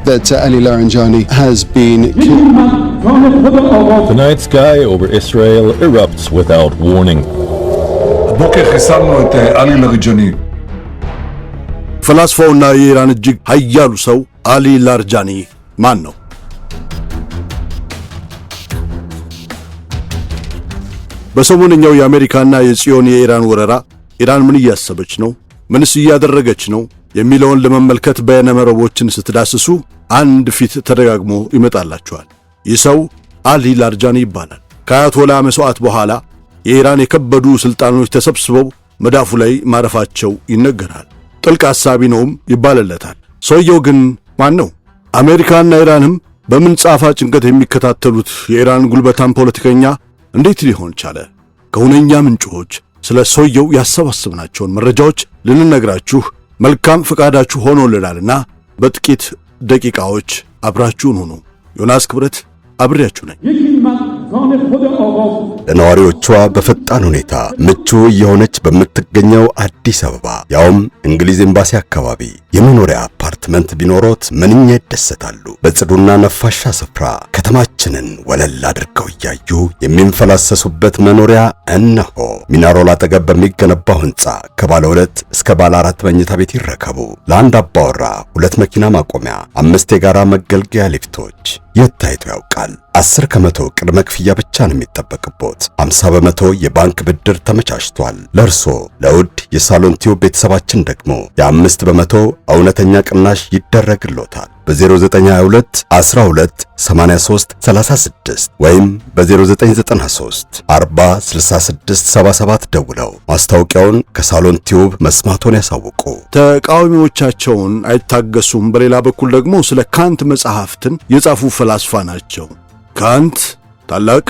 that Ali Laranjani has been killed. The night sky over Israel erupts without warning. הבוקר חיסלנו את עלי לארג'אני. ፈላስፋውና የኢራን እጅግ ኃያሉ ሰው አሊ ላርጃኒ ማን ነው? በሰሞነኛው የአሜሪካና የጽዮን የኢራን ወረራ ኢራን ምን እያሰበች ነው? ምንስ እያደረገች ነው? የሚለውን ለመመልከት በየነመረቦችን ስትዳስሱ አንድ ፊት ተደጋግሞ ይመጣላችኋል። ይህ ሰው አሊ ላርጃኒ ይባላል። ከአያቶላ መስዋዕት በኋላ የኢራን የከበዱ ስልጣኖች ተሰብስበው መዳፉ ላይ ማረፋቸው ይነገራል። ጥልቅ ሐሳቢ ነውም ይባልለታል። ሰውየው ግን ማን ነው? አሜሪካና ኢራንም በምን ጻፋ ጭንቀት የሚከታተሉት የኢራን ጉልበታም ፖለቲከኛ እንዴት ሊሆን ቻለ? ከሁነኛ ምንጮች ስለ ሰውየው ያሰባሰብናቸውን መረጃዎች ልንነግራችሁ መልካም ፈቃዳችሁ ሆኖልናልና በጥቂት ደቂቃዎች አብራችሁን ሁኑ። ዮናስ ክብረት አብሬያችሁ ነኝ። ለነዋሪዎቿ በፈጣን ሁኔታ ምቹ የሆነች በምትገኘው አዲስ አበባ ያውም እንግሊዝ ኤምባሲ አካባቢ የመኖሪያ አፓርትመንት ቢኖሮት ምንኛ ይደሰታሉ። በጽዱና ነፋሻ ስፍራ ከተማችንን ወለል አድርገው እያዩ የሚንፈላሰሱበት መኖሪያ እነሆ። ሚናሮል አጠገብ በሚገነባው ሕንፃ ከባለ 2 እስከ ባለ 4 መኝታ ቤት ይረከቡ። ለአንድ አባወራ 2 መኪና ማቆሚያ፣ 5 የጋራ መገልገያ ሊፍቶች። የት ታይቶ ያውቃል? 10 ከመቶ ቅድመ ክፍያ ብቻ ነው የሚጠበቅቦት። 50 በመቶ የባንክ ብድር ተመቻችቷል። ለርሶ ለውድ የሳሎን ቲዩብ ቤተሰባችን ደግሞ የ5 በመቶ እውነተኛ ቅናሽ ይደረግሎታል። በ0922 12 83 36 ወይም በ0993 40 66 77 ደውለው ማስታወቂያውን ከሳሎን ቲዩብ መስማቶን ያሳውቁ። ተቃዋሚዎቻቸውን አይታገሱም። በሌላ በኩል ደግሞ ስለ ካንት መጽሐፍትን የጻፉ ፈላስፋ ናቸው። ካንት ታላቅ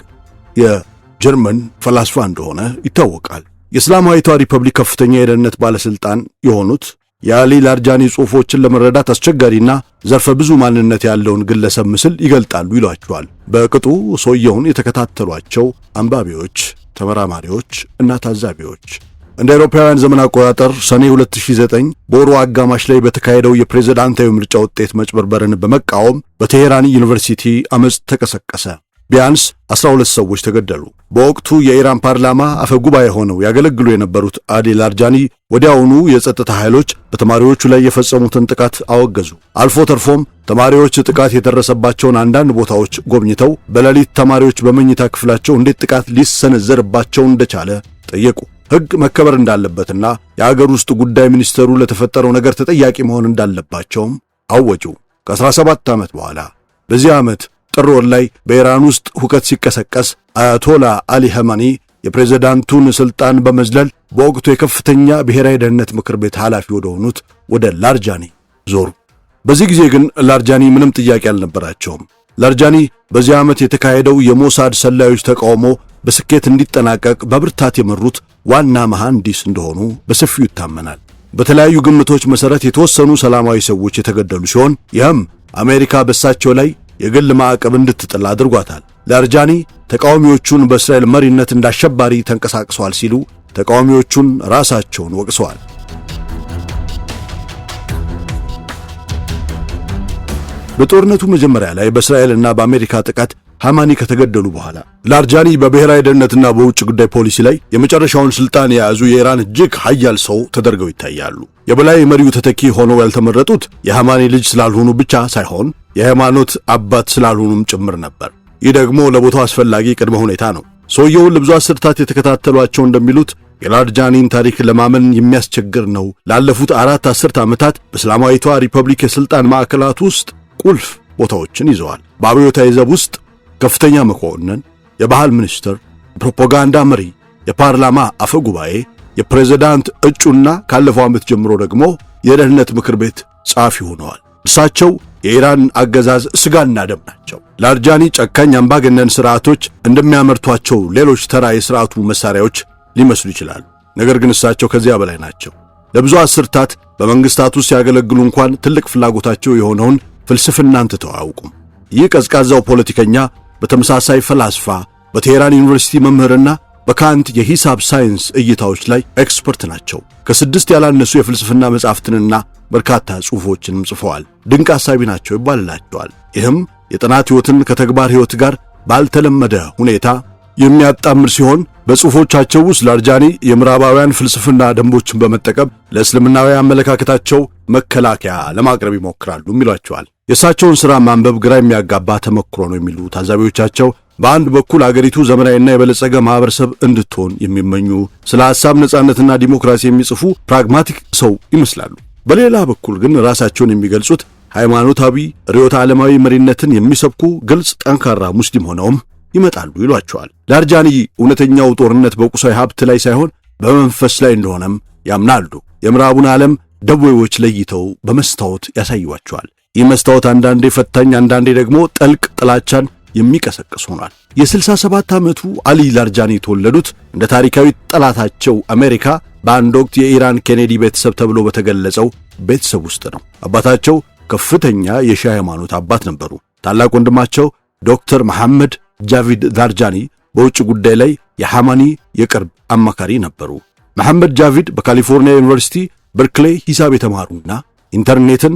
የጀርመን ፈላስፋ እንደሆነ ይታወቃል። የእስላማዊቷ ሪፐብሊክ ከፍተኛ የደህንነት ባለስልጣን የሆኑት የአሊ ላርጃኒ ጽሑፎችን ለመረዳት አስቸጋሪና ዘርፈ ብዙ ማንነት ያለውን ግለሰብ ምስል ይገልጣሉ ይሏቸዋል። በቅጡ ሰውየውን የተከታተሏቸው አንባቢዎች፣ ተመራማሪዎች እና ታዛቢዎች እንደ አውሮፓውያን ዘመን አቆጣጠር ሰኔ 2009 በወሩ አጋማሽ ላይ በተካሄደው የፕሬዝዳንታዊ ምርጫ ውጤት መጭበርበርን በመቃወም በቴሄራን ዩኒቨርሲቲ አመጽ ተቀሰቀሰ። ቢያንስ 12 ሰዎች ተገደሉ። በወቅቱ የኢራን ፓርላማ አፈ ጉባኤ ሆነው ያገለግሉ የነበሩት አሊ ላርጃኒ ወዲያውኑ የጸጥታ ኃይሎች በተማሪዎቹ ላይ የፈጸሙትን ጥቃት አወገዙ። አልፎ ተርፎም ተማሪዎች ጥቃት የደረሰባቸውን አንዳንድ ቦታዎች ጎብኝተው በሌሊት ተማሪዎች በመኝታ ክፍላቸው እንዴት ጥቃት ሊሰነዘርባቸው እንደቻለ ጠየቁ። ሕግ መከበር እንዳለበትና የአገር ውስጥ ጉዳይ ሚኒስተሩ ለተፈጠረው ነገር ተጠያቂ መሆን እንዳለባቸውም አወጁ። ከ17 ዓመት በኋላ በዚህ ዓመት ጥር ወር ላይ በኢራን ውስጥ ሁከት ሲቀሰቀስ አያቶላ አሊ ኸሜኒ የፕሬዝዳንቱን ስልጣን በመዝለል በወቅቱ የከፍተኛ ብሔራዊ ደህንነት ምክር ቤት ኃላፊ ወደሆኑት ወደ ላርጃኒ ዞሩ። በዚህ ጊዜ ግን ላርጃኒ ምንም ጥያቄ አልነበራቸውም። ላርጃኒ በዚህ ዓመት የተካሄደው የሞሳድ ሰላዮች ተቃውሞ በስኬት እንዲጠናቀቅ በብርታት የመሩት ዋና መሐንዲስ እንደሆኑ በሰፊው ይታመናል። በተለያዩ ግምቶች መሰረት የተወሰኑ ሰላማዊ ሰዎች የተገደሉ ሲሆን ይህም አሜሪካ በእሳቸው ላይ የግል ማዕቀብ እንድትጥል አድርጓታል። ላርጃኒ ተቃዋሚዎቹን በእስራኤል መሪነት እንዳሸባሪ ተንቀሳቅሰዋል ሲሉ ተቃዋሚዎቹን ራሳቸውን ወቅሰዋል። በጦርነቱ መጀመሪያ ላይ በእስራኤልና በአሜሪካ ጥቃት ኸሜኒ ከተገደሉ በኋላ ላርጃኒ በብሔራዊ ደህንነትና በውጭ ጉዳይ ፖሊሲ ላይ የመጨረሻውን ስልጣን የያዙ የኢራን እጅግ ኃያል ሰው ተደርገው ይታያሉ። የበላይ መሪው ተተኪ ሆነው ያልተመረጡት የኸሜኒ ልጅ ስላልሆኑ ብቻ ሳይሆን የሃይማኖት አባት ስላልሆኑም ጭምር ነበር። ይህ ደግሞ ለቦታው አስፈላጊ ቅድመ ሁኔታ ነው። ሰውየውን ለብዙ አስርታት የተከታተሏቸው እንደሚሉት የላርጃኒን ታሪክ ለማመን የሚያስቸግር ነው። ላለፉት 4 አስርት ዓመታት በእስላማዊቷ ሪፐብሊክ የሥልጣን ማዕከላት ውስጥ ቁልፍ ቦታዎችን ይዘዋል። በአብዮታዊ ዘብ ውስጥ ከፍተኛ መኮንን፣ የባህል ሚኒስትር፣ ፕሮፓጋንዳ መሪ፣ የፓርላማ አፈ ጉባኤ፣ የፕሬዝዳንት እጩና ካለፈው ዓመት ጀምሮ ደግሞ የደህንነት ምክር ቤት ጸሐፊ ሆነዋል። እርሳቸው የኢራን አገዛዝ ስጋና ደም ናቸው። ላርጃኒ ጨካኝ አምባገነን ስርዓቶች እንደሚያመርቷቸው ሌሎች ተራ የስርዓቱ መሳሪያዎች ሊመስሉ ይችላሉ። ነገር ግን እሳቸው ከዚያ በላይ ናቸው። ለብዙ አስርታት በመንግስታት ውስጥ ሲያገለግሉ እንኳን ትልቅ ፍላጎታቸው የሆነውን ፍልስፍናን ትተው አያውቁም። ይህ ቀዝቃዛው ፖለቲከኛ በተመሳሳይ ፈላስፋ፣ በቴሄራን ዩኒቨርሲቲ መምህርና በካንት የሂሳብ ሳይንስ እይታዎች ላይ ኤክስፐርት ናቸው። ከ6 ያላነሱ የፍልስፍና መጻሕፍትንና በርካታ ጽሑፎችንም ጽፈዋል። ድንቅ ሐሳቢ ናቸው ይባልላቸዋል። ይህም የጥናት ሕይወትን ከተግባር ሕይወት ጋር ባልተለመደ ሁኔታ የሚያጣምር ሲሆን በጽሑፎቻቸው ውስጥ ላርጃኒ የምዕራባውያን ፍልስፍና ደንቦችን በመጠቀም ለእስልምናዊ አመለካከታቸው መከላከያ ለማቅረብ ይሞክራሉ ይሏቸዋል። የእሳቸውን ሥራ ማንበብ ግራ የሚያጋባ ተመክሮ ነው የሚሉ ታዛቢዎቻቸው በአንድ በኩል አገሪቱ ዘመናዊና የበለጸገ ማህበረሰብ እንድትሆን የሚመኙ ስለ ሐሳብ ነጻነትና ዲሞክራሲ የሚጽፉ ፕራግማቲክ ሰው ይመስላሉ። በሌላ በኩል ግን ራሳቸውን የሚገልጹት ሃይማኖታዊ ርዕዮተ ዓለማዊ መሪነትን የሚሰብኩ ግልጽ ጠንካራ ሙስሊም ሆነውም ይመጣሉ ይሏቸዋል። ላርጃኒ እውነተኛው ጦርነት በቁሳዊ ሀብት ላይ ሳይሆን በመንፈስ ላይ እንደሆነም ያምናሉ። የምዕራቡን ዓለም ደዌዎች ለይተው በመስታወት ያሳዩዋቸዋል። ይህ መስታወት አንዳንዴ ፈታኝ፣ አንዳንዴ ደግሞ ጠልቅ ጥላቻን የሚቀሰቅስ ሆኗል። የ67 ዓመቱ አሊ ላርጃኒ የተወለዱት እንደ ታሪካዊ ጠላታቸው አሜሪካ በአንድ ወቅት የኢራን ኬኔዲ ቤተሰብ ተብሎ በተገለጸው ቤተሰብ ውስጥ ነው። አባታቸው ከፍተኛ የሺዓ ሃይማኖት አባት ነበሩ። ታላቅ ወንድማቸው ዶክተር መሐመድ ጃቪድ ላርጃኒ በውጭ ጉዳይ ላይ የሐማኒ የቅርብ አማካሪ ነበሩ። መሐመድ ጃቪድ በካሊፎርኒያ ዩኒቨርሲቲ በርክሌይ ሂሳብ የተማሩና ኢንተርኔትን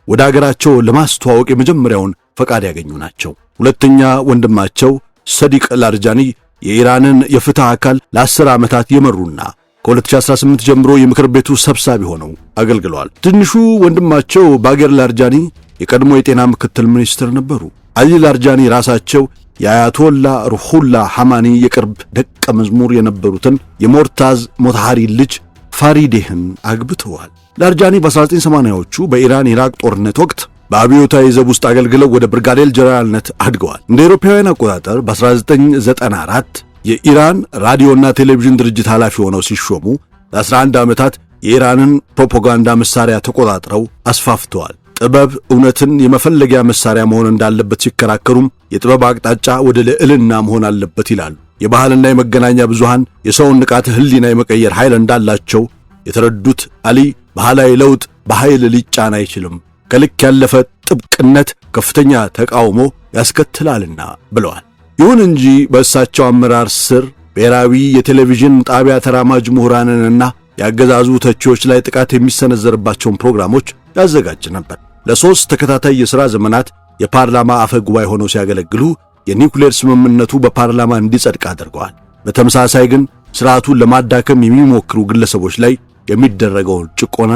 ወደ አገራቸው ለማስተዋወቅ የመጀመሪያውን ፈቃድ ያገኙ ናቸው። ሁለተኛ ወንድማቸው ሰዲቅ ላርጃኒ የኢራንን የፍትህ አካል ለ10 ዓመታት የመሩና ከ2018 ጀምሮ የምክር ቤቱ ሰብሳቢ ሆነው አገልግለዋል። ትንሹ ወንድማቸው ባጌር ላርጃኒ የቀድሞ የጤና ምክትል ሚኒስትር ነበሩ። አሊ ላርጃኒ ራሳቸው የአያቶላ ሩሁላ ሐማኒ የቅርብ ደቀ መዝሙር የነበሩትን የሞርታዝ ሞታሃሪ ልጅ ፋሪዴህን አግብተዋል። ላርጃኒ በ1980ዎቹ በኢራን ኢራቅ ጦርነት ወቅት በአብዮታዊ ዘብ ውስጥ አገልግለው ወደ ብርጋዴር ጀነራልነት አድገዋል። እንደ አውሮፓውያን አቆጣጠር በ1994 የኢራን ራዲዮና ቴሌቪዥን ድርጅት ኃላፊ ሆነው ሲሾሙ ለ11 ዓመታት የኢራንን ፕሮፓጋንዳ መሳሪያ ተቆጣጥረው አስፋፍተዋል። ጥበብ እውነትን የመፈለጊያ መሳሪያ መሆን እንዳለበት ሲከራከሩም የጥበብ አቅጣጫ ወደ ልዕልና መሆን አለበት ይላሉ። የባህልና የመገናኛ ብዙሃን የሰውን ንቃተ ህሊና የመቀየር ኃይል እንዳላቸው የተረዱት አሊ ባህላዊ ለውጥ በኃይል ሊጫን አይችልም፣ ከልክ ያለፈ ጥብቅነት ከፍተኛ ተቃውሞ ያስከትላልና ብለዋል። ይሁን እንጂ በእሳቸው አመራር ስር ብሔራዊ የቴሌቪዥን ጣቢያ ተራማጅ ምሁራንንና ያገዛዙ ተቺዎች ላይ ጥቃት የሚሰነዘርባቸውን ፕሮግራሞች ያዘጋጅ ነበር። ለ3 ተከታታይ የሥራ ዘመናት የፓርላማ አፈ ጉባኤ ሆነው ሲያገለግሉ የኒውክሌር ስምምነቱ በፓርላማ እንዲጸድቅ አድርገዋል። በተመሳሳይ ግን ሥርዓቱን ለማዳከም የሚሞክሩ ግለሰቦች ላይ የሚደረገውን ጭቆና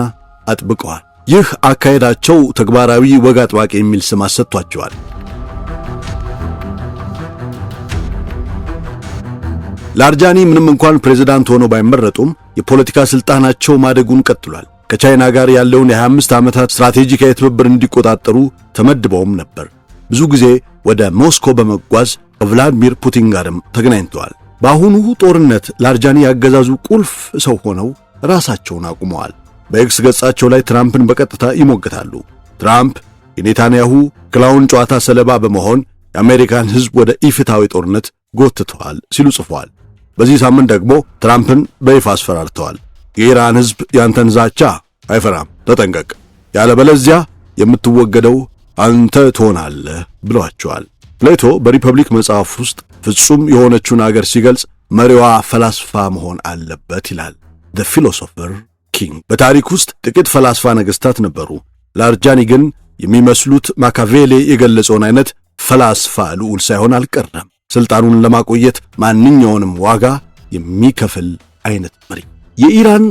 አጥብቀዋል። ይህ አካሄዳቸው ተግባራዊ ወግ አጥባቂ የሚል ስም አሰጥቷቸዋል። ላርጃኒ ምንም እንኳን ፕሬዝዳንት ሆነው ባይመረጡም የፖለቲካ ስልጣናቸው ማደጉን ቀጥሏል። ከቻይና ጋር ያለውን የ25 ዓመታት ስትራቴጂካዊ ትብብር እንዲቆጣጠሩ ተመድበውም ነበር። ብዙ ጊዜ ወደ ሞስኮ በመጓዝ ከቭላዲሚር ፑቲን ጋርም ተገናኝተዋል። በአሁኑ ጦርነት ላርጃኒ ያገዛዙ ቁልፍ ሰው ሆነው ራሳቸውን አቁመዋል። በኤክስ ገጻቸው ላይ ትራምፕን በቀጥታ ይሞግታሉ። ትራምፕ የኔታንያሁ ክላውን ጨዋታ ሰለባ በመሆን የአሜሪካን ሕዝብ ወደ ኢፍትሐዊ ጦርነት ጎትተዋል ሲሉ ጽፈዋል። በዚህ ሳምንት ደግሞ ትራምፕን በይፋ አስፈራርተዋል። የኢራን ሕዝብ ያንተን ዛቻ አይፈራም፣ ተጠንቀቅ፣ ያለበለዚያ የምትወገደው አንተ ትሆናለህ ብለዋቸዋል። ፕሌቶ በሪፐብሊክ መጽሐፍ ውስጥ ፍጹም የሆነችውን አገር ሲገልጽ መሪዋ ፈላስፋ መሆን አለበት ይላል። ዘ ፊሎሶፈር ኪንግ። በታሪክ ውስጥ ጥቂት ፈላስፋ ነገሥታት ነበሩ። ላርጃኒ ግን የሚመስሉት ማካቬሌ የገለጸውን አይነት ፈላስፋ ልዑል ሳይሆን አልቀረም። ስልጣኑን ለማቆየት ማንኛውንም ዋጋ የሚከፍል አይነት መሪ። የኢራን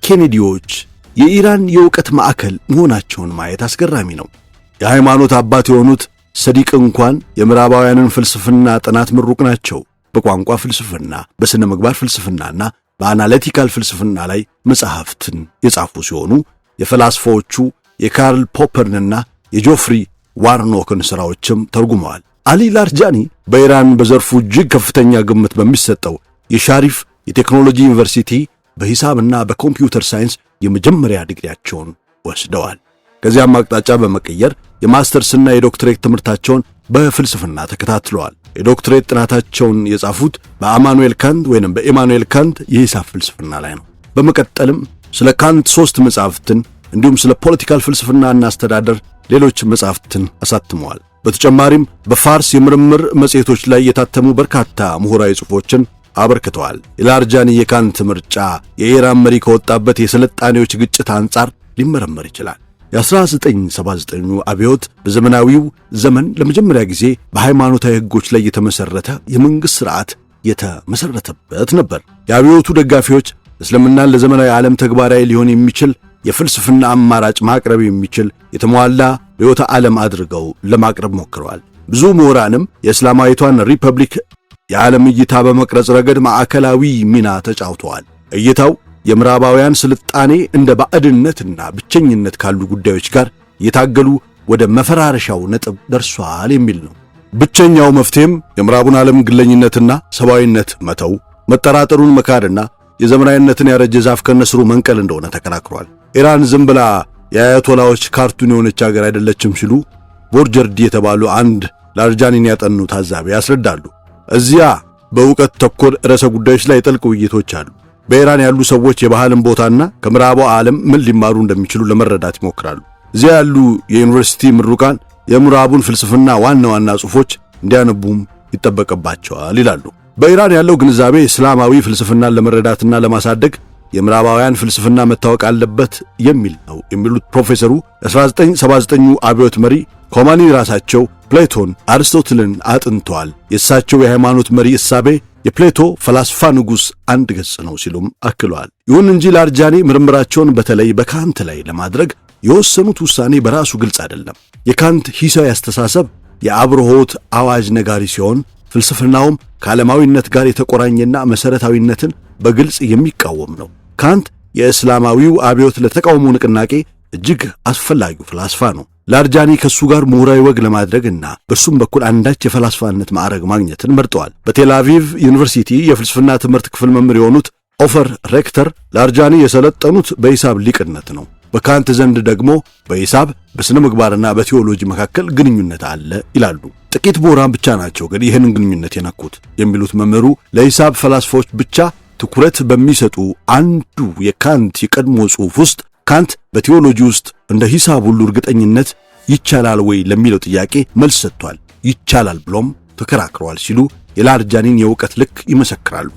ኬኔዲዎች የኢራን የእውቀት ማዕከል መሆናቸውን ማየት አስገራሚ ነው። የሃይማኖት አባት የሆኑት ሰዲቅ እንኳን የምዕራባውያንን ፍልስፍና ጥናት ምሩቅ ናቸው። በቋንቋ ፍልስፍና፣ በሥነ ምግባር ፍልስፍናና በአናሊቲካል ፍልስፍና ላይ መጽሐፍትን የጻፉ ሲሆኑ የፈላስፋዎቹ የካርል ፖፐርንና የጆፍሪ ዋርኖክን ሥራዎችም ተርጉመዋል። አሊ ላርጃኒ በኢራን በዘርፉ እጅግ ከፍተኛ ግምት በሚሰጠው የሻሪፍ የቴክኖሎጂ ዩኒቨርሲቲ በሂሳብና በኮምፒውተር ሳይንስ የመጀመሪያ ዲግሪያቸውን ወስደዋል። ከዚያም አቅጣጫ በመቀየር የማስተርስና የዶክትሬት ትምህርታቸውን በፍልስፍና ተከታትለዋል። የዶክትሬት ጥናታቸውን የጻፉት በኢማኑኤል ካንት የሂሳብ ፍልስፍና ላይ ነው። በመቀጠልም ስለ ካንት 3 መጻሕፍትን እንዲሁም ስለ ፖለቲካል ፍልስፍናና አስተዳደር ሌሎች መጻሕፍትን አሳትመዋል። በተጨማሪም በፋርስ የምርምር መጽሔቶች ላይ የታተሙ በርካታ ምሁራዊ ጽሑፎችን አበርክተዋል። የላርጃኒ የካንት ምርጫ የኢራን መሪ ከወጣበት የስልጣኔዎች ግጭት አንጻር ሊመረመር ይችላል። የ1979 አብዮት በዘመናዊው ዘመን ለመጀመሪያ ጊዜ በሃይማኖታዊ ሕጎች ላይ የተመሰረተ የመንግስት ሥርዓት የተመሰረተበት ነበር። የአብዮቱ ደጋፊዎች እስልምናን ለዘመናዊ ዓለም ተግባራዊ ሊሆን የሚችል የፍልስፍና አማራጭ ማቅረብ የሚችል የተሟላ ርዕዮተ ዓለም አድርገው ለማቅረብ ሞክረዋል። ብዙ ምሁራንም የእስላማዊቷን ሪፐብሊክ የዓለም እይታ በመቅረጽ ረገድ ማዕከላዊ ሚና ተጫውተዋል። እይታው የምዕራባውያን ስልጣኔ እንደ ባዕድነትና ብቸኝነት ካሉ ጉዳዮች ጋር እየታገሉ ወደ መፈራረሻው ነጥብ ደርሷል የሚል ነው። ብቸኛው መፍትሄም የምዕራቡን ዓለም ግለኝነትና ሰብአዊነት መተው፣ መጠራጠሩን መካድና የዘመናዊነትን ያረጀ ዛፍ ከነስሩ መንቀል እንደሆነ ተከራክሯል። ኢራን ዝም ብላ የአያቶላዎች ካርቱን የሆነች ሀገር አይደለችም ሲሉ ቦርጀርዲ የተባሉ አንድ ላርጃኒን ያጠኑ ታዛቢ ያስረዳሉ። እዚያ በእውቀት ተኮር ርዕሰ ጉዳዮች ላይ ጥልቅ ውይይቶች አሉ። በኢራን ያሉ ሰዎች የባህልን ቦታና ከምዕራቡ ዓለም ምን ሊማሩ እንደሚችሉ ለመረዳት ይሞክራሉ። እዚያ ያሉ የዩኒቨርሲቲ ምሩቃን የምዕራቡን ፍልስፍና ዋና ዋና ጽሑፎች እንዲያነቡም ይጠበቅባቸዋል ይላሉ። በኢራን ያለው ግንዛቤ እስላማዊ ፍልስፍናን ለመረዳትና ለማሳደግ የምዕራባውያን ፍልስፍና መታወቅ አለበት የሚል ነው የሚሉት ፕሮፌሰሩ 1979 አብዮት መሪ ኮማኒ ራሳቸው ፕሌቶን፣ አርስቶትልን አጥንተዋል። የእሳቸው የሃይማኖት መሪ እሳቤ የፕሌቶ ፈላስፋ ንጉሥ አንድ ገጽ ነው ሲሉም አክለዋል። ይሁን እንጂ ላርጃኒ ምርምራቸውን በተለይ በካንት ላይ ለማድረግ የወሰኑት ውሳኔ በራሱ ግልጽ አይደለም። የካንት ሂሳዊ አስተሳሰብ የአብርሆት አዋጅ ነጋሪ ሲሆን ፍልስፍናውም ከዓለማዊነት ጋር የተቆራኘና መሠረታዊነትን በግልጽ የሚቃወም ነው። ካንት የእስላማዊው አብዮት ለተቃውሞ ንቅናቄ እጅግ አስፈላጊው ፈላስፋ ነው። ላርጃኒ ከሱ ጋር ምሁራዊ ወግ ለማድረግና በሱም በኩል አንዳች የፈላስፋነት ማዕረግ ማግኘትን መርጠዋል። በቴል አቪቭ ዩኒቨርሲቲ የፍልስፍና ትምህርት ክፍል መምህር የሆኑት ኦፈር ሬክተር ላርጃኒ የሰለጠኑት በሂሳብ ሊቅነት ነው። በካንት ዘንድ ደግሞ በሂሳብ በሥነ ምግባርና በቴዎሎጂ መካከል ግንኙነት አለ ይላሉ። ጥቂት ምሁራን ብቻ ናቸው ግን ይህንን ግንኙነት የነኩት የሚሉት መምህሩ ለሂሳብ ፈላስፋዎች ብቻ ትኩረት በሚሰጡ አንዱ የካንት የቀድሞ ጽሑፍ ውስጥ ካንት በቴዎሎጂ ውስጥ እንደ ሂሳብ ሁሉ እርግጠኝነት ይቻላል ወይ ለሚለው ጥያቄ መልስ ሰጥቷል። ይቻላል ብሎም ተከራክረዋል ሲሉ የላርጃኒን የእውቀት ልክ ይመሰክራሉ።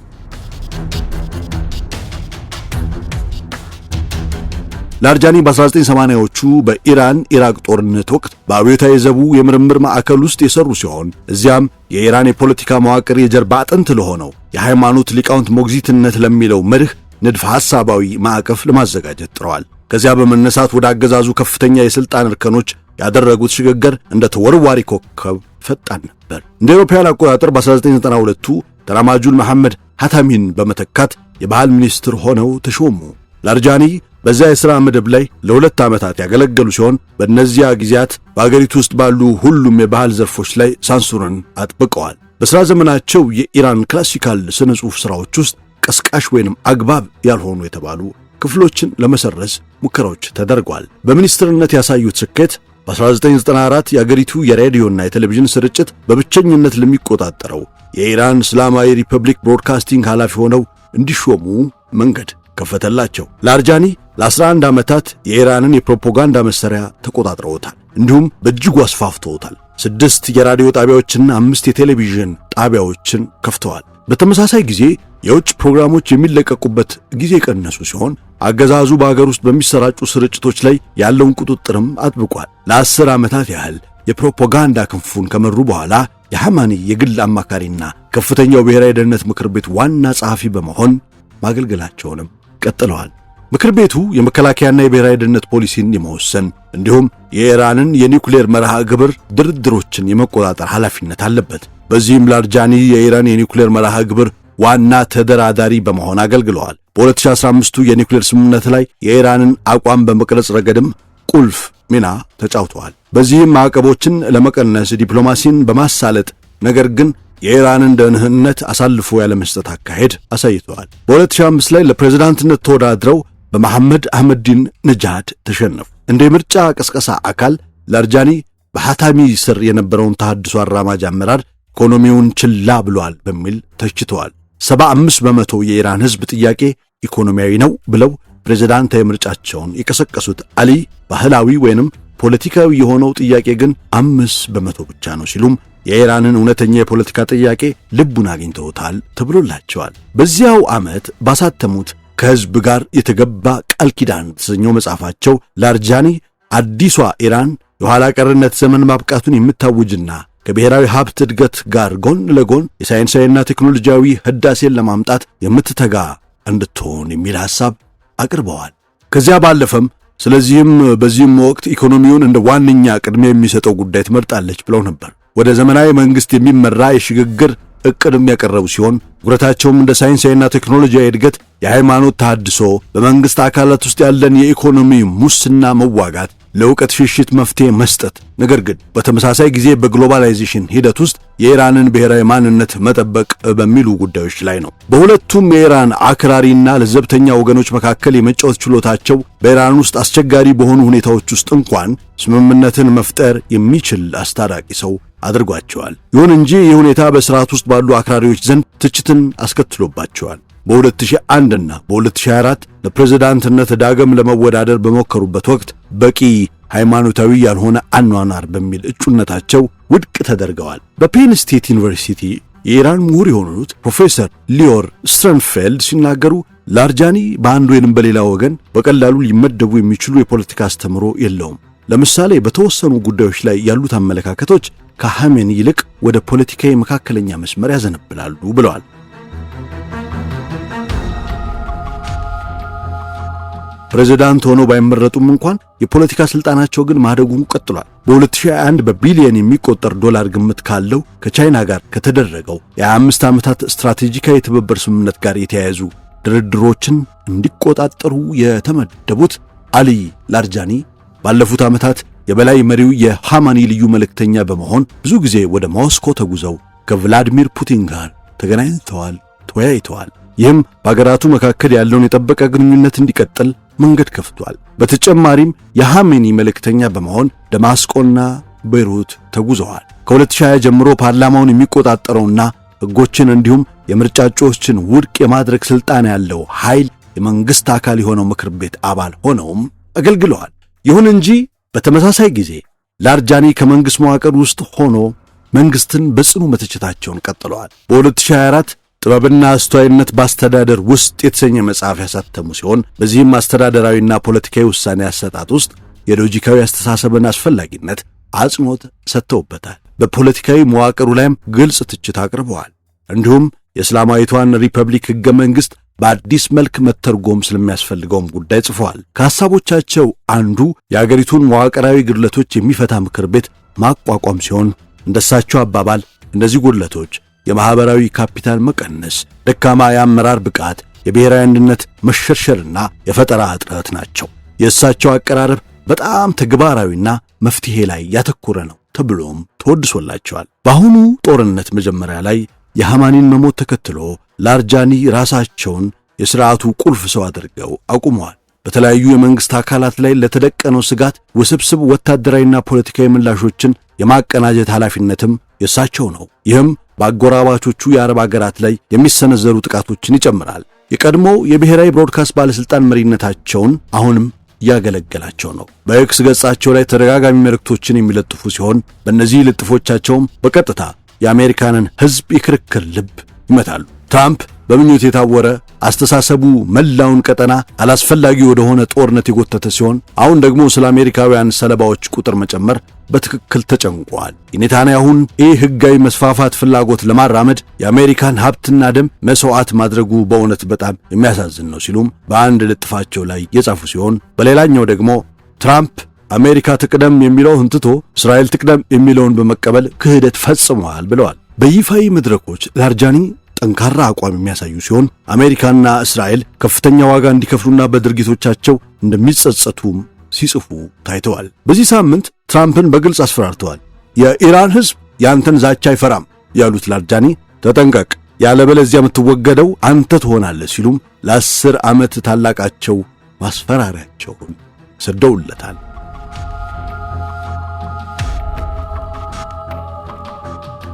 ላርጃኒ በ1980ዎቹ በኢራን ኢራቅ ጦርነት ወቅት በአብዮታዊ ዘቡ የምርምር ማዕከል ውስጥ የሰሩ ሲሆን እዚያም የኢራን የፖለቲካ መዋቅር የጀርባ አጥንት ለሆነው የሃይማኖት ሊቃውንት ሞግዚትነት ለሚለው መርህ ንድፈ ሐሳባዊ ማዕቀፍ ለማዘጋጀት ጥረዋል። ከዚያ በመነሳት ወደ አገዛዙ ከፍተኛ የሥልጣን እርከኖች ያደረጉት ሽግግር እንደ ተወርዋሪ ኮከብ ፈጣን ነበር። እንደ አውሮፓውያን አቆጣጠር በ1992ቱ ተራማጁን መሐመድ ሐታሚን በመተካት የባህል ሚኒስትር ሆነው ተሾሙ። ላርጃኒ በዚያ የሥራ መደብ ላይ ለ2 ዓመታት ያገለገሉ ሲሆን በእነዚያ ጊዜያት በአገሪቱ ውስጥ ባሉ ሁሉም የባህል ዘርፎች ላይ ሳንሱርን አጥብቀዋል። በሥራ ዘመናቸው የኢራን ክላሲካል ስነ ጽሑፍ ሥራዎች ውስጥ ቀስቃሽ ወይንም አግባብ ያልሆኑ የተባሉ ክፍሎችን ለመሰረዝ ሙከራዎች ተደርጓል። በሚኒስትርነት ያሳዩት ስኬት በ1994 የአገሪቱ የሬዲዮና የቴሌቪዥን ስርጭት በብቸኝነት ለሚቆጣጠረው የኢራን እስላማዊ ሪፐብሊክ ብሮድካስቲንግ ኃላፊ ሆነው እንዲሾሙ መንገድ ከፈተላቸው። ላርጃኒ ለ11 ዓመታት የኢራንን የፕሮፓጋንዳ መሳሪያ ተቆጣጥረውታል፣ እንዲሁም በእጅጉ አስፋፍተውታል። 6 የራዲዮ ጣቢያዎችና 5 የቴሌቪዥን ጣቢያዎችን ከፍተዋል። በተመሳሳይ ጊዜ የውጭ ፕሮግራሞች የሚለቀቁበት ጊዜ ቀነሱ ሲሆን አገዛዙ በአገር ውስጥ በሚሰራጩ ስርጭቶች ላይ ያለውን ቁጥጥርም አጥብቋል። ለ10 ዓመታት ያህል የፕሮፓጋንዳ ክንፉን ከመሩ በኋላ የሐማኒ የግል አማካሪና ከፍተኛው ብሔራዊ ደህንነት ምክር ቤት ዋና ጸሐፊ በመሆን ማገልገላቸውንም ቀጥለዋል። ምክር ቤቱ የመከላከያና የብሔራዊ ደህንነት ፖሊሲን የመወሰን እንዲሁም የኢራንን የኒውክሌር መርሃ ግብር ድርድሮችን የመቆጣጠር ኃላፊነት አለበት። በዚህም ላርጃኒ የኢራን የኒውክሌር መርሃ ግብር ዋና ተደራዳሪ በመሆን አገልግለዋል። በ2015ቱ የኒውክሌር ስምምነት ላይ የኢራንን አቋም በመቅረጽ ረገድም ቁልፍ ሚና ተጫውተዋል። በዚህም ማዕቀቦችን ለመቀነስ ዲፕሎማሲን በማሳለጥ ነገር ግን የኢራንን ደህንነት አሳልፎ ያለመስጠት አካሄድ አሳይተዋል። በ2005 ላይ ለፕሬዝዳንትነት ተወዳድረው በመሐመድ አህመዲን ነጃድ ተሸነፉ። እንደ ምርጫ ቀስቀሳ አካል ላርጃኒ በሐታሚ ስር የነበረውን ተሐድሶ አራማጅ አመራር ኢኮኖሚውን ችላ ብሏል በሚል ተችተዋል። 75 በመቶ የኢራን ሕዝብ ጥያቄ ኢኮኖሚያዊ ነው ብለው ፕሬዝዳንታዊ ምርጫቸውን የቀሰቀሱት አሊ ባህላዊ ወይንም ፖለቲካዊ የሆነው ጥያቄ ግን 5 በመቶ ብቻ ነው ሲሉም የኢራንን እውነተኛ የፖለቲካ ጥያቄ ልቡን አግኝተውታል ተብሎላቸዋል። በዚያው ዓመት ባሳተሙት ከሕዝብ ጋር የተገባ ቃል ኪዳን የተሰኘው መጽሐፋቸው ላርጃኒ አዲሷ ኢራን የኋላ ቀርነት ዘመን ማብቃቱን የምታውጅና ከብሔራዊ ሀብት እድገት ጋር ጎን ለጎን የሳይንሳዊና ቴክኖሎጂያዊ ህዳሴን ለማምጣት የምትተጋ እንድትሆን የሚል ሐሳብ አቅርበዋል። ከዚያ ባለፈም ስለዚህም በዚህም ወቅት ኢኮኖሚውን እንደ ዋነኛ ቅድሚያ የሚሰጠው ጉዳይ ትመርጣለች ብለው ነበር። ወደ ዘመናዊ መንግስት የሚመራ የሽግግር እቅድም ያቀረቡ ሲሆን ትኩረታቸውም እንደ ሳይንሳዊና ቴክኖሎጂያዊ እድገት፣ የሃይማኖት ተሐድሶ፣ በመንግስት አካላት ውስጥ ያለን የኢኮኖሚ ሙስና መዋጋት፣ ለእውቀት ሽሽት መፍትሄ መስጠት፣ ነገር ግን በተመሳሳይ ጊዜ በግሎባላይዜሽን ሂደት ውስጥ የኢራንን ብሔራዊ ማንነት መጠበቅ በሚሉ ጉዳዮች ላይ ነው። በሁለቱም የኢራን አክራሪና ለዘብተኛ ወገኖች መካከል የመጫወት ችሎታቸው በኢራን ውስጥ አስቸጋሪ በሆኑ ሁኔታዎች ውስጥ እንኳን ስምምነትን መፍጠር የሚችል አስታራቂ ሰው አድርጓቸዋል። ይሁን እንጂ ይህ ሁኔታ በስርዓት ውስጥ ባሉ አክራሪዎች ዘንድ ትችትን አስከትሎባቸዋል። በ2001 እና በ2024 ለፕሬዝዳንትነት ዳግም ለመወዳደር በሞከሩበት ወቅት በቂ ሃይማኖታዊ ያልሆነ አኗኗር በሚል እጩነታቸው ውድቅ ተደርገዋል። በፔን ስቴት ዩኒቨርሲቲ የኢራን ምሁር የሆኑት ፕሮፌሰር ሊዮር ስትረንፌልድ ሲናገሩ ላርጃኒ በአንድ ወይንም በሌላ ወገን በቀላሉ ሊመደቡ የሚችሉ የፖለቲካ አስተምሮ የለውም። ለምሳሌ በተወሰኑ ጉዳዮች ላይ ያሉት አመለካከቶች ከሐሜኒ ይልቅ ወደ ፖለቲካዊ መካከለኛ መስመር ያዘነብላሉ ብለዋል። ፕሬዝዳንት ሆነው ባይመረጡም እንኳን የፖለቲካ ስልጣናቸው ግን ማደጉ ቀጥሏል። በ2021 በቢሊየን የሚቆጠር ዶላር ግምት ካለው ከቻይና ጋር ከተደረገው የ25 ዓመታት ስትራቴጂካዊ ትብብር ስምምነት ጋር የተያያዙ ድርድሮችን እንዲቆጣጠሩ የተመደቡት አሊ ላርጃኒ ባለፉት ዓመታት የበላይ መሪው የሐማኒ ልዩ መልእክተኛ በመሆን ብዙ ጊዜ ወደ ሞስኮ ተጉዘው ከቭላዲሚር ፑቲን ጋር ተወያይተዋል። ይህም በአገራቱ መካከል ያለውን የጠበቀ ግንኙነት እንዲቀጥል መንገድ ከፍቷል። በተጨማሪም የሐሜኒ መልእክተኛ በመሆን ደማስቆና ቤይሩት ተጉዘዋል። ከ2020 ጀምሮ ፓርላማውን የሚቆጣጠረውና ሕጎችን እንዲሁም የምርጫ እጩዎችን ውድቅ የማድረግ ሥልጣን ያለው ኃይል የመንግሥት አካል የሆነው ምክር ቤት አባል ሆነውም አገልግለዋል። ይሁን እንጂ በተመሳሳይ ጊዜ ላርጃኒ ከመንግሥት መዋቅር ውስጥ ሆኖ መንግሥትን በጽኑ መተቸታቸውን ቀጥለዋል። በ2024 ጥበብና አስተዋይነት በአስተዳደር ውስጥ የተሰኘ መጽሐፍ ያሳተሙ ሲሆን በዚህም አስተዳደራዊና ፖለቲካዊ ውሳኔ አሰጣጥ ውስጥ የሎጂካዊ አስተሳሰብን አስፈላጊነት አጽንዖት ሰጥተውበታል። በፖለቲካዊ መዋቅሩ ላይም ግልጽ ትችት አቅርበዋል። እንዲሁም የእስላማዊቷን ሪፐብሊክ ሕገ መንግሥት በአዲስ መልክ መተርጎም ስለሚያስፈልገውም ጉዳይ ጽፈዋል። ከሐሳቦቻቸው አንዱ የአገሪቱን መዋቅራዊ ጉድለቶች የሚፈታ ምክር ቤት ማቋቋም ሲሆን እንደሳቸው አባባል እነዚህ ጉድለቶች የማህበራዊ ካፒታል መቀነስ፣ ደካማ የአመራር ብቃት፣ የብሔራዊ አንድነት መሸርሸርና የፈጠራ እጥረት ናቸው። የእሳቸው አቀራረብ በጣም ተግባራዊና መፍትሄ ላይ ያተኮረ ነው ተብሎም ተወድሶላቸዋል። በአሁኑ ጦርነት መጀመሪያ ላይ የሐማኒን መሞት ተከትሎ ላርጃኒ ራሳቸውን የሥርዓቱ ቁልፍ ሰው አድርገው አቁመዋል። በተለያዩ የመንግሥት አካላት ላይ ለተደቀነው ስጋት ውስብስብ ወታደራዊና ፖለቲካዊ ምላሾችን የማቀናጀት ኃላፊነትም የእሳቸው ነው። ይህም በአጎራባቾቹ የአረብ አገራት ላይ የሚሰነዘሩ ጥቃቶችን ይጨምራል። የቀድሞው የብሔራዊ ብሮድካስት ባለሥልጣን መሪነታቸውን አሁንም እያገለገላቸው ነው። በኤክስ ገጻቸው ላይ ተደጋጋሚ መልእክቶችን የሚለጥፉ ሲሆን በእነዚህ ልጥፎቻቸውም በቀጥታ የአሜሪካንን ሕዝብ የክርክር ልብ ይመታሉ። ትራምፕ በምኞት የታወረ አስተሳሰቡ መላውን ቀጠና አላስፈላጊ ወደሆነ ጦርነት የጎተተ ሲሆን አሁን ደግሞ ስለ አሜሪካውያን ሰለባዎች ቁጥር መጨመር በትክክል ተጨንቋል። የኔታንያሁን ሕጋዊ መስፋፋት ፍላጎት ለማራመድ የአሜሪካን ሀብትና ደም መስዋዕት ማድረጉ በእውነት በጣም የሚያሳዝን ነው ሲሉም በአንድ ልጥፋቸው ላይ የጻፉ ሲሆን በሌላኛው ደግሞ ትራምፕ አሜሪካ ትቅደም የሚለውን ትቶ እስራኤል ትቅደም የሚለውን በመቀበል ክህደት ፈጽመዋል ብለዋል። በይፋዊ መድረኮች ላርጃኒ ጠንካራ አቋም የሚያሳዩ ሲሆን አሜሪካና እስራኤል ከፍተኛ ዋጋ እንዲከፍሉና በድርጊቶቻቸው እንደሚጸጸቱም ሲጽፉ ታይተዋል። በዚህ ሳምንት ትራምፕን በግልጽ አስፈራርተዋል። የኢራን ሕዝብ ያንተን ዛቻ አይፈራም ያሉት ላርጃኒ ተጠንቀቅ፣ ያለበለዚያ የምትወገደው አንተ ትሆናለህ ሲሉም ለ10 ዓመት ታላቃቸው ማስፈራሪያቸውን ሰደውለታል።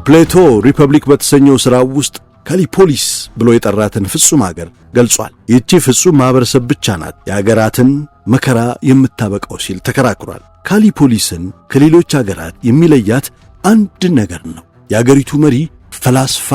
ፕሌቶ ሪፐብሊክ በተሰኘው ሥራው ውስጥ ካሊፖሊስ ብሎ የጠራትን ፍጹም ሀገር ገልጿል። ይህቺ ፍጹም ማህበረሰብ ብቻ ናት የሀገራትን መከራ የምታበቃው ሲል ተከራክሯል። ካሊፖሊስን ከሌሎች ሀገራት የሚለያት አንድ ነገር ነው። የአገሪቱ መሪ ፈላስፋ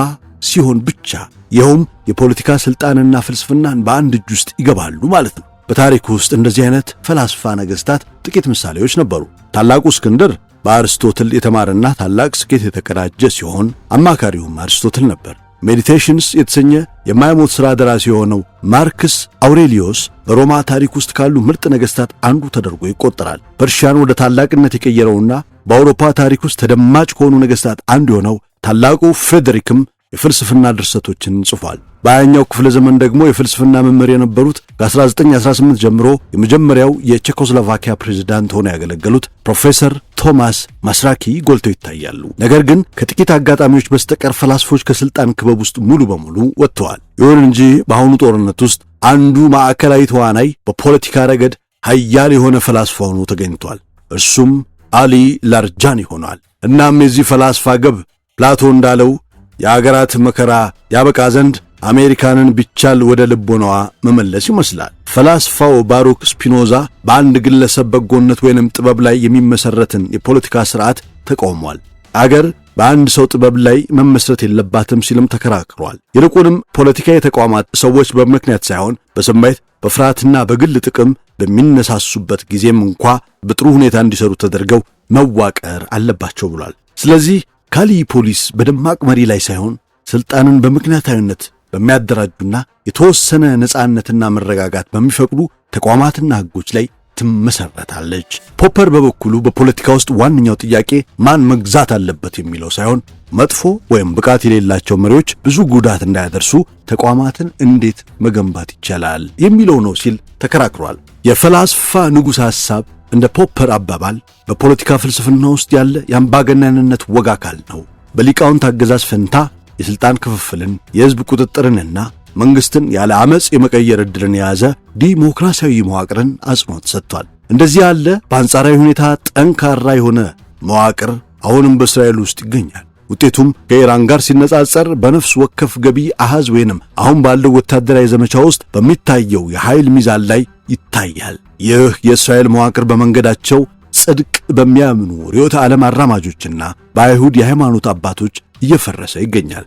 ሲሆን ብቻ ይኸውም የፖለቲካ ሥልጣንና ፍልስፍናን በአንድ እጅ ውስጥ ይገባሉ ማለት ነው። በታሪክ ውስጥ እንደዚህ አይነት ፈላስፋ ነገሥታት ጥቂት ምሳሌዎች ነበሩ። ታላቁ እስክንድር በአርስቶትል የተማረና ታላቅ ስኬት የተቀዳጀ ሲሆን አማካሪውም አርስቶትል ነበር። ሜዲቴሽንስ የተሰኘ የማይሞት ሥራ ደራሲ የሆነው ማርክስ አውሬሊዮስ በሮማ ታሪክ ውስጥ ካሉ ምርጥ ነገሥታት አንዱ ተደርጎ ይቆጠራል። ፐርሺያን ወደ ታላቅነት የቀየረውና በአውሮፓ ታሪክ ውስጥ ተደማጭ ከሆኑ ነገሥታት አንዱ የሆነው ታላቁ ፍሬድሪክም የፍልስፍና ድርሰቶችን ጽፏል። በ20ኛው ክፍለ ዘመን ደግሞ የፍልስፍና መምህር የነበሩት ከ1918 ጀምሮ የመጀመሪያው የቼኮስሎቫኪያ ፕሬዝዳንት ሆነው ያገለገሉት ፕሮፌሰር ቶማስ ማስራኪ ጎልተው ይታያሉ። ነገር ግን ከጥቂት አጋጣሚዎች በስተቀር ፈላስፎች ከስልጣን ክበብ ውስጥ ሙሉ በሙሉ ወጥተዋል። ይሁን እንጂ በአሁኑ ጦርነት ውስጥ አንዱ ማዕከላዊ ተዋናይ በፖለቲካ ረገድ ኃያል የሆነ ፈላስፋ ሆኖ ተገኝቷል። እርሱም አሊ ላርጃኒ ሆኗል። እናም የዚህ ፈላስፋ ግብ ፕላቶ እንዳለው የአገራት መከራ ያበቃ ዘንድ አሜሪካንን ቢቻል ወደ ልቦናዋ መመለስ ይመስላል። ፈላስፋው ባሩክ ስፒኖዛ በአንድ ግለሰብ በጎነት ወይንም ጥበብ ላይ የሚመሰረትን የፖለቲካ ሥርዓት ተቃውሟል። አገር በአንድ ሰው ጥበብ ላይ መመስረት የለባትም ሲልም ተከራክሯል። ይልቁንም ፖለቲካዊ ተቋማት ሰዎች በምክንያት ሳይሆን በስሜት በፍርሃትና በግል ጥቅም በሚነሳሱበት ጊዜም እንኳ በጥሩ ሁኔታ እንዲሰሩ ተደርገው መዋቀር አለባቸው ብሏል። ስለዚህ ካሊፖሊስ በደማቅ መሪ ላይ ሳይሆን ስልጣንን በምክንያታዊነት በሚያደራጁና የተወሰነ ነጻነትና መረጋጋት በሚፈቅዱ ተቋማትና ሕጎች ላይ ትመሰረታለች። ፖፐር በበኩሉ በፖለቲካ ውስጥ ዋነኛው ጥያቄ ማን መግዛት አለበት የሚለው ሳይሆን መጥፎ ወይም ብቃት የሌላቸው መሪዎች ብዙ ጉዳት እንዳያደርሱ ተቋማትን እንዴት መገንባት ይቻላል የሚለው ነው ሲል ተከራክሯል። የፈላስፋ ንጉሥ ሐሳብ እንደ ፖፐር አባባል በፖለቲካ ፍልስፍና ውስጥ ያለ የአምባገነንነት ወግ አካል ነው። በሊቃውንት አገዛዝ ፈንታ የሥልጣን ክፍፍልን፣ የሕዝብ ቁጥጥርንና መንግሥትን ያለ ዓመፅ የመቀየር ዕድልን የያዘ ዲሞክራሲያዊ መዋቅርን አጽንዖት ሰጥቷል። እንደዚህ ያለ በአንጻራዊ ሁኔታ ጠንካራ የሆነ መዋቅር አሁንም በእስራኤል ውስጥ ይገኛል። ውጤቱም ከኢራን ጋር ሲነጻጸር በነፍስ ወከፍ ገቢ አሃዝ ወይንም አሁን ባለው ወታደራዊ ዘመቻ ውስጥ በሚታየው የኃይል ሚዛን ላይ ይታያል። ይህ የእስራኤል መዋቅር በመንገዳቸው ጽድቅ በሚያምኑ ርዕዮተ ዓለም አራማጆችና በአይሁድ የሃይማኖት አባቶች እየፈረሰ ይገኛል።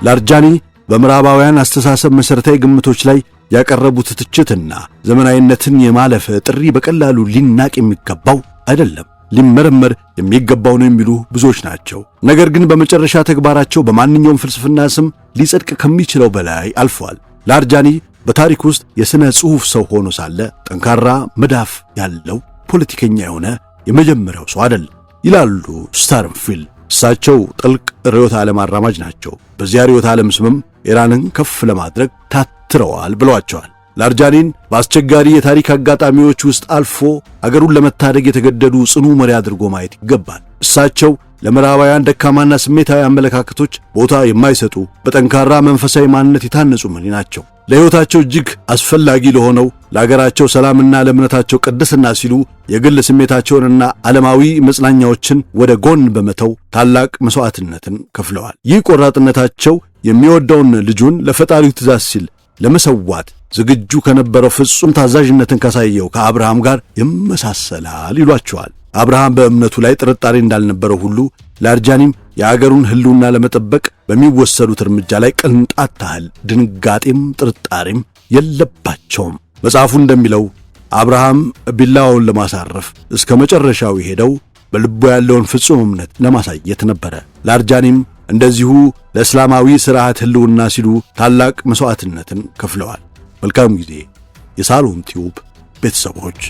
ላርጃኒ በምዕራባውያን አስተሳሰብ መሠረታዊ ግምቶች ላይ ያቀረቡት ትችትና ዘመናዊነትን የማለፍ ጥሪ በቀላሉ ሊናቅ የሚገባው አይደለም፣ ሊመረመር የሚገባው ነው የሚሉ ብዙዎች ናቸው። ነገር ግን በመጨረሻ ተግባራቸው በማንኛውም ፍልስፍና ስም ሊጸድቅ ከሚችለው በላይ አልፈዋል። ላርጃኒ በታሪክ ውስጥ የሥነ ጽሑፍ ሰው ሆኖ ሳለ ጠንካራ መዳፍ ያለው ፖለቲከኛ የሆነ የመጀመሪያው ሰው አይደለም ይላሉ ስታርንፊልድ። እሳቸው ጥልቅ ርዕዮተ ዓለም አራማጅ ናቸው። በዚያ ርዕዮተ ዓለም ስምም ኢራንን ከፍ ለማድረግ ታትረዋል ብለዋቸዋል። ላርጃኒን በአስቸጋሪ የታሪክ አጋጣሚዎች ውስጥ አልፎ አገሩን ለመታደግ የተገደዱ ጽኑ መሪ አድርጎ ማየት ይገባል። እሳቸው ለምዕራባውያን ደካማና ስሜታዊ አመለካከቶች ቦታ የማይሰጡ በጠንካራ መንፈሳዊ ማንነት የታነጹ መሪ ናቸው። ለሕይወታቸው እጅግ አስፈላጊ ለሆነው ለአገራቸው ሰላምና ለእምነታቸው ቅድስና ሲሉ የግል ስሜታቸውንና ዓለማዊ መጽናኛዎችን ወደ ጎን በመተው ታላቅ መሥዋዕትነትን ከፍለዋል። ይህ ቆራጥነታቸው የሚወደውን ልጁን ለፈጣሪው ትእዛዝ ሲል ለመሰዋት ዝግጁ ከነበረው ፍጹም ታዛዥነትን ካሳየው ከአብርሃም ጋር ይመሳሰላል ይሏቸዋል። አብርሃም በእምነቱ ላይ ጥርጣሬ እንዳልነበረው ሁሉ ላርጃኒም የአገሩን ሕልውና ለመጠበቅ በሚወሰዱት እርምጃ ላይ ቅንጣት ታህል ድንጋጤም ጥርጣሬም የለባቸውም። መጽሐፉ እንደሚለው አብርሃም ቢላዋውን ለማሳረፍ እስከ መጨረሻው ሄደው በልቡ ያለውን ፍጹም እምነት ለማሳየት ነበረ። ላርጃኒም እንደዚሁ ለእስላማዊ ሥርዓት ሕልውና ሲሉ ታላቅ መሥዋዕትነትን ከፍለዋል። መልካም ጊዜ። የሳሎም ቲዩብ ቤተሰቦች